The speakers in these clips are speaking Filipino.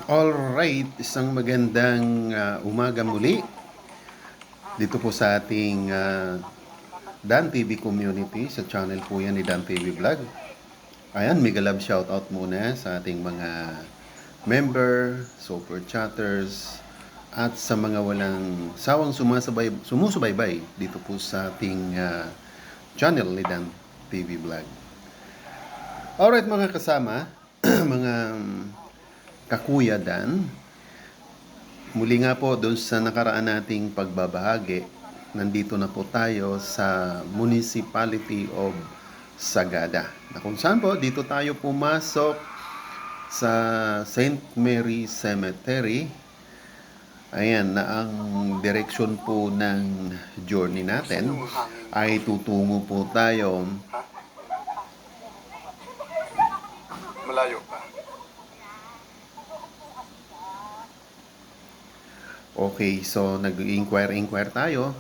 Alright, isang magandang umaga muli dito po sa ating Dan TV community. Sa channel po yan ni Dan TV Vlog. Ayan, mega love shoutout muna sa ating mga member, super chatters, at sa mga walang sawang sumusubaybay dito po sa ating channel ni Dan TV Vlog. Alright mga kasama, mga kakuya Dan, muli nga po doon sa nakaraan nating pagbabahagi, nandito na po tayo sa Municipality of Sagada. Na kung saan po, dito tayo pumasok sa St. Mary Cemetery. Ayan, na ang direksyon po ng journey natin ay tutungo po tayo. Malayo pa. Okay, so nag-inquire tayo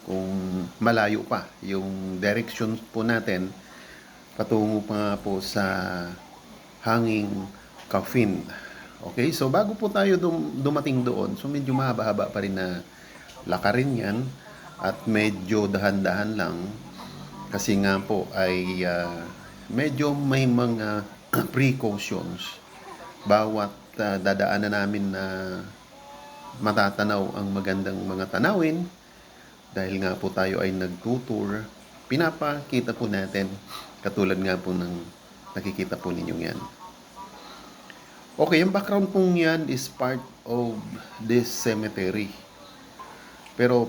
kung malayo pa yung direction po natin patungo pa po sa Hanging Coffin. Okay, so bago po tayo dumating doon, so medyo mahaba-haba pa rin na lakarin yan at medyo dahan-dahan lang kasi nga po ay medyo may mga precautions bawat dadaanan namin na matatanaw ang magandang mga tanawin. Dahil nga po tayo ay nagtutour, pinapakita po natin katulad nga po ng nakikita po ninyo yan. Okay, yung background pong yan is part of this cemetery. Pero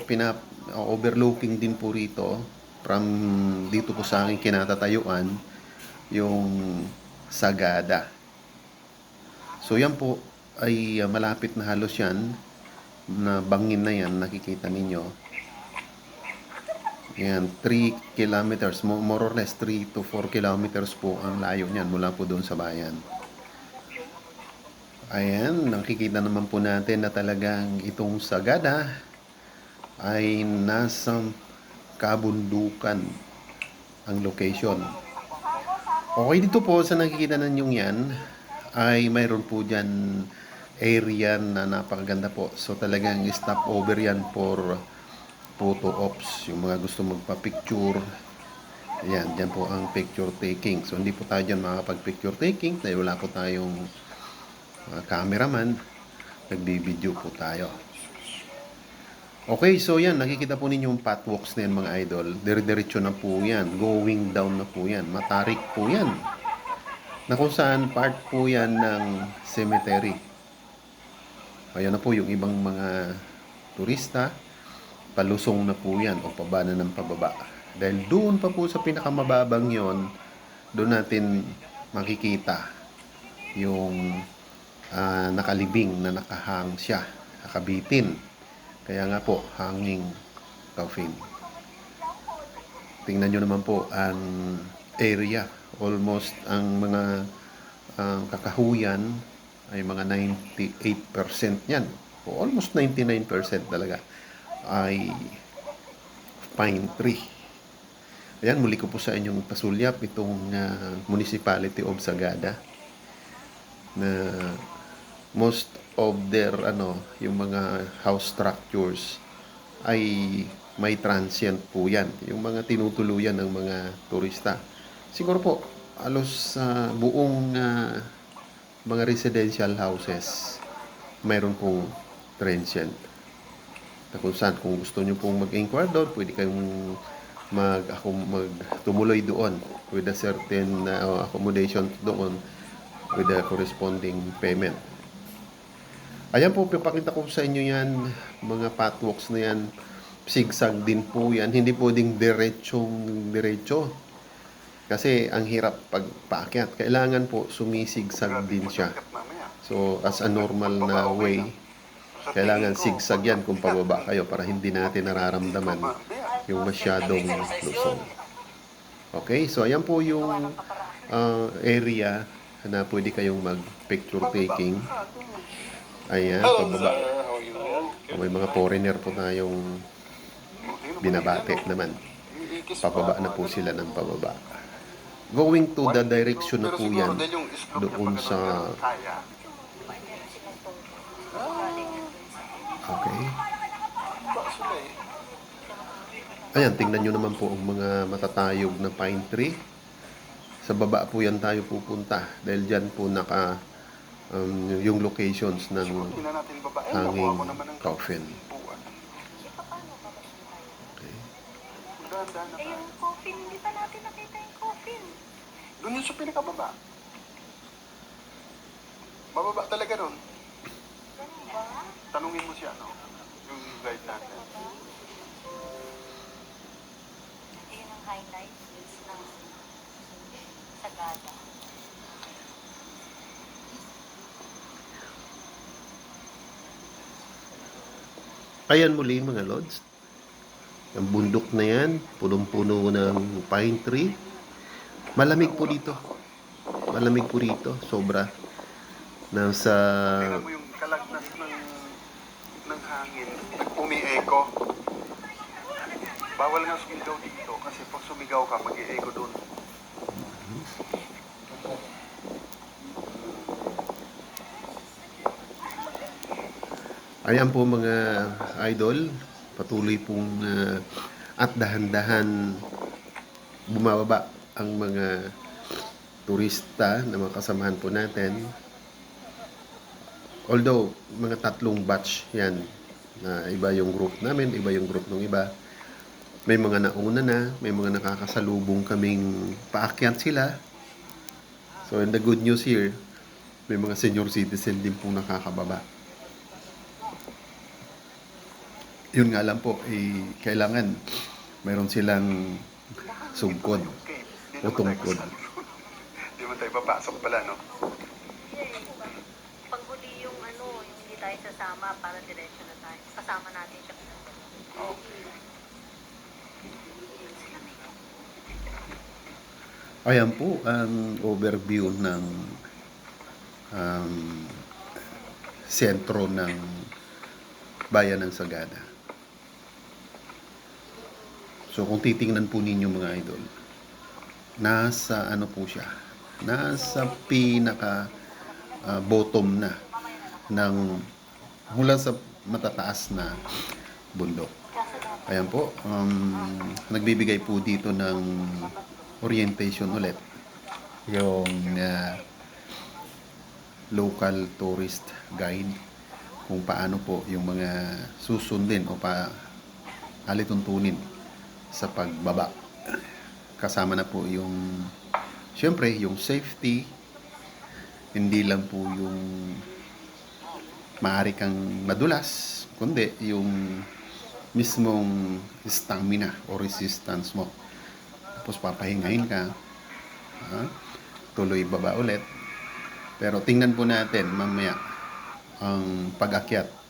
overlooking din po rito from dito po sa aking kinatatayuan yung Sagada. So yan po ay malapit na halos yan na bangin na yan, nakikita ninyo. Yan, 3 kilometers, more or less 3 to 4 kilometers po ang layo niyan mula po doon sa bayan. Ayan, nakikita naman po natin na talagang itong Sagada ay nasa kabundukan ang location. Okay, dito po sa nakikita ninyo yan ay mayroon po dyan area na napakaganda po. So talagang stop over yan for photo ops. Yung mga gusto magpa-picture, ayan, dyan po ang picture taking. So hindi po tayo dyan makapag-picture taking dahil wala po tayong cameraman. Nagbi-video po tayo. Okay, so yan, nakikita po ninyo yung pathwalks na yan mga idol. Dire-diretso na po yan. Going down na po yan. Matarik po yan. Na kung saan part po yan ng cemetery. Ayan na po yung ibang mga turista. Palusong na po yan o pababa na ng pababa. Dahil doon pa po sa pinakamababang yon, doon natin makikita yung nakalibing na nakahang siya, nakabitin. Kaya nga po, hanging coffin. Tingnan nyo naman po ang area. Almost ang mga kakahuyan ay mga 98% yan. O almost 99% talaga ay pine tree. Ayan, muli ko po sa inyong pasulyap itong Municipality of Sagada na most of their yung mga house structures ay may transient po yan. Yung mga tinutuluyan ng mga turista. Siguro po, alos buong mga residential houses mayroon pong transient. Kung saan, kung gusto nyo pong mag-inquire doon, pwede kayong tumuloy doon with a certain accommodation doon with the corresponding payment. Ayan po, pipakita ko sa inyo yan, mga pathwalks na yan, zigzag din po yan, hindi po ding diretso. Kasi ang hirap pag paakyat, kailangan po sumisigsag din siya. So, as a normal na way, kailangan zigzag yan kung pababa kayo para hindi natin nararamdaman yung masyadong lusong. Okay, so ayan po yung area na pwede kayong mag-picture taking. Ayan, pababa. May mga foreigner po tayong binabate naman. Pababa na po sila ng pababa. Going to the Why? direction na Pero po siguro yan dahil yung stroke niya doon pag sa... ganun, kaya. Okay. Ba sila eh. Ayan, tingnan nyo naman po ang mga matatayog na pine tree. Sa baba po yan tayo pupunta dahil dyan po yung locations ng Siguro hindi na natin babae. Nakuha hanging ko naman ng coffin. buwan. Okay. Dahan-dahan na Eh, tayo. yung coffin, hindi pa natin nakita yung coffin. Doon yung sa pinakababa. Bababa talaga doon. Ganun ba? Tanungin mo siya, no? Yung guide natin. Ito yun ang highlights ng Sagada. Ayan muli mga lods. Ang bundok na yan, punong-puno ng pine tree. Malamig po dito. Malamig po dito, sobra. Nasa Tingnan mo yung kalagnas ng hangin. Umi-echo. Bawal nga sumigaw dito kasi pag sumigaw ka, mag-i-echo doon. ayan po mga idol, patuloy pong at dahan-dahan bumababa ang mga turista na mga kasamahan po natin. Although, mga tatlong batch yan. Na iba yung group namin, iba yung group ng iba. May mga nauna na, may mga nakakasalubong kaming paakyat sila. So, and the good news here, may mga senior citizen din pong nakakababa. Yun nga lang po, kailangan mayroon silang sugkod o tungkod. Hindi mo tayo papasok pala, no? Pag huli yung ano, yung hindi tayo sasama para diretso na tayo. Kasama natin siya. Okay. Ayan po ang overview ng sentro ng bayan ng Sagada. So kung titingnan po ninyo mga idol, nasa ano po siya, nasa pinaka bottom na ng mula sa matataas na bundok. Ayan po, nagbibigay po dito ng orientation ulit yung local tourist guide kung paano po yung mga susundin o alituntunin sa pagbaba. Kasama na po yung syempre yung safety, hindi lang po yung maaari kang madulas, kundi yung mismong stamina o resistance mo. Tapos papahingahin ka, tuloy baba ulit. Pero tingnan po natin mamaya ang pag-akyat.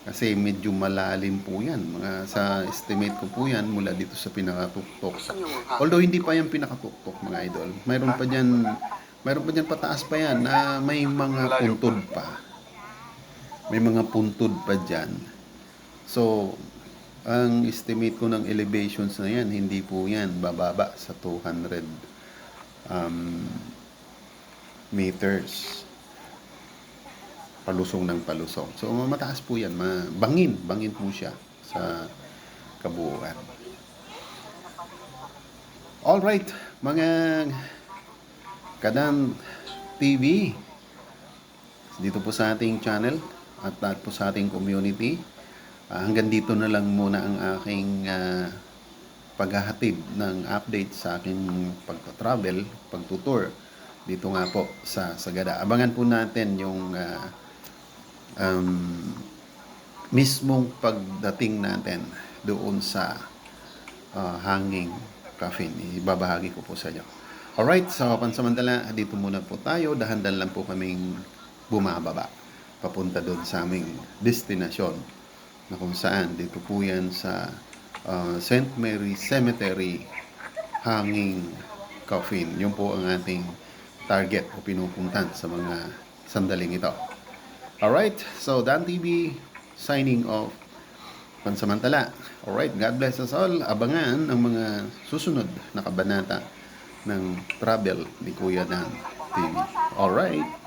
Kasi medyo malalim po yan. Sa estimate ko po yan mula dito sa pinakatuktok. Saan yung Although hindi pa yan pinakatuktok mga idol. Mayroon pa dyan pataas pa yan na may mga puntod pa. May mga puntod pa dyan. So, ang estimate ko ng elevations na yan, hindi po yan bababa sa 200 meters. Palusong ng palusong. So, mataas po yan. Bangin po siya sa kabuuan. Alright, mga Kadan TV, dito po sa ating channel at po sa ating community. Hanggang dito na lang muna ang aking paghahatid ng update sa aking pagta-travel, pagtutour dito nga po sa Sagada. Abangan po natin yung mismong pagdating natin doon sa hanging coffin. Ibabahagi ko po sa inyo. Alright, so pansamantala, dito muna po tayo. Dahan-dahan lang po kaming bumababa papunta doon sa aming destinasyon na kung saan dito po yan sa St. Mary Cemetery hanging coffin. Yun po ang ating target o pinupuntan sa mga sandaling ito. Alright, so Dan TV signing off pansamantala. Alright, God bless us all. Abangan ang mga susunod na kabanata ng travel ni Kuya Dan TV. Alright.